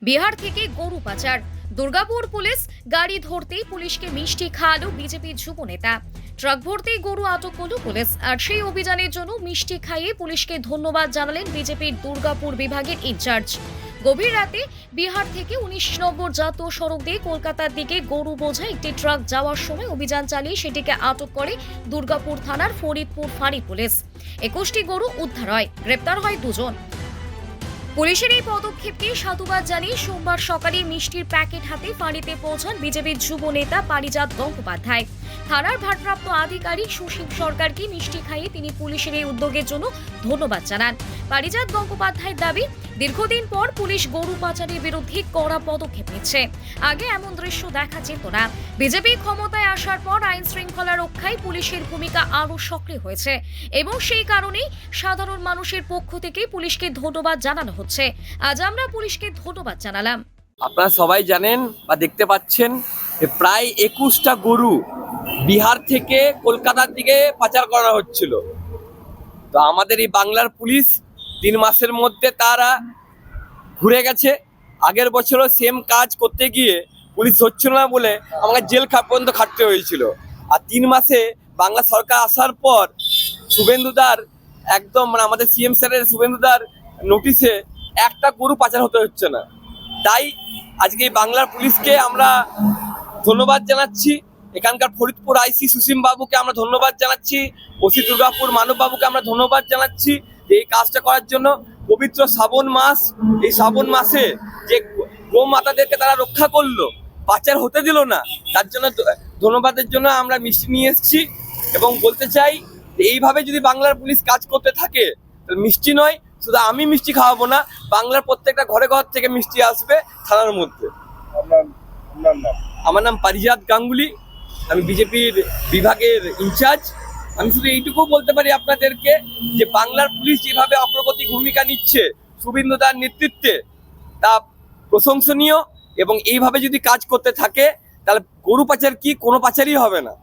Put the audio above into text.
বিহার থেকে গরু পাচার। দুর্গাপুর পুলিশ গাড়ি ধরতেই পুলিশকে মিষ্টি খাওয়ালো বিজেপি যুব নেতা। ট্রাক ভর্তি গরু আটক করল পুলিশ। আর সেই অভিযানের জন্য মিষ্টি খাইয়ে পুলিশকে ধন্যবাদ জানালেন বিজেপির দুর্গাপুর বিভাগের ইনচার্জ। গভীর রাতে বিহার থেকে 19 নম্বর জাতীয় সড়ক দিয়ে কলকাতার দিকে গরু বোঝাই একটি ট্রাক যাওয়ার সময় অভিযান চালিয়ে সেটিকে আটক করে দুর্গাপুর থানার ফরিদপুর ফাঁড়ি পুলিশ। 21টি গরু উদ্ধার হয়, গ্রেপ্তার হয় 2 জন। পুলিশের এই পদক্ষেপকে সাধুবাদ জানিয়ে সোমবার সকালে মিষ্টির প্যাকেট হাতে ফাঁড়িতে পৌঁছান বিজেপির যুব নেতা পারিজাত গঙ্গোপাধ্যায়। থানার ভারপ্রাপ্ত আধিকারিক সুশীল সরকারকে মিষ্টি খাইয়ে তিনি পুলিশের এই উদ্যোগের জন্য ধন্যবাদ জানান। পারিজাত গঙ্গোপাধ্যায়ের দাবি, দীর্ঘদিন পর পুলিশ গরু পাচারের বিরুদ্ধে কড়া পদক্ষেপ নিচ্ছে। আগে এমন দৃশ্য দেখা যেত না। বিজেপি ক্ষমতায় আসার পর আইন শৃঙ্খলা রক্ষায় পুলিশের ভূমিকা আরও সক্রিয় হয়েছে এবং সেই কারণেই সাধারণ মানুষের পক্ষ থেকে পুলিশকে ধন্যবাদ জানানো হচ্ছে। আজ আমরা পুলিশকে ধন্যবাদ জানালাম। আপনারা সবাই জানেন বা দেখতে পাচ্ছেন যে প্রায় 21টা গরু বিহার থেকে কলকাতার দিকে পাচার করা হচ্ছিল। তো আমাদের এই বাংলার পুলিশ 3 মাসের মধ্যে তারা ঘুরে গেছে। আগের বছরও সেম কাজ করতে গিয়ে পুলিশ হচ্ছিল না বলে আমাকে জেল পর্যন্ত খাটতে হয়েছিল। আর 3 মাসে বাংলা সরকার আসার পর শুভেন্দুদার একদম আমাদের সিএম স্যারের শুভেন্দুদার নোটিশে একটা গরু পাচার হতে হচ্ছে না। তাই আজকে এই বাংলার পুলিশকে আমরা ধন্যবাদ জানাচ্ছি। এখানকার ফরিদপুর আইসি সুসীম বাবুকে আমরা ধন্যবাদ জানাচ্ছি। ওসি দুর্গাপুর মানব বাবুকে আমরা ধন্যবাদ জানাচ্ছি যে এই কাজটা করার জন্য। পবিত্র শ্রাবণ মাস, এই শ্রাবণ মাসে যে গো মাতাদেরকে তারা রক্ষা করলো, পাচার হতে দিল না, তার জন্য ধন্যবাদের জন্য আমরা মিষ্টি নিয়ে এসেছি। এবং বলতে চাই এইভাবে যদি বাংলার পুলিশ কাজ করতে থাকে তাহলে মিষ্টি নয়, শুধু আমি মিষ্টি খাওয়াবো না, বাংলার প্রত্যেকটা ঘরে ঘর থেকে মিষ্টি আসবে থানার মধ্যে। আমার নাম পারিজাত গাঙ্গুলি, আমি বিজেপির বিভাগের ইনচার্জ। আমি শুধু এইটুকু বলতে পারি আপনাদেরকে যে বাংলার পুলিশ যেভাবে অগ্রগতি ভূমিকা নিচ্ছে শুভেন্দুদার নেতৃত্বে, তা প্রশংসনীয়। এবং এইভাবে যদি কাজ করতে থাকে তাহলে গরু পাচার কি কোনো পাচারই হবে না।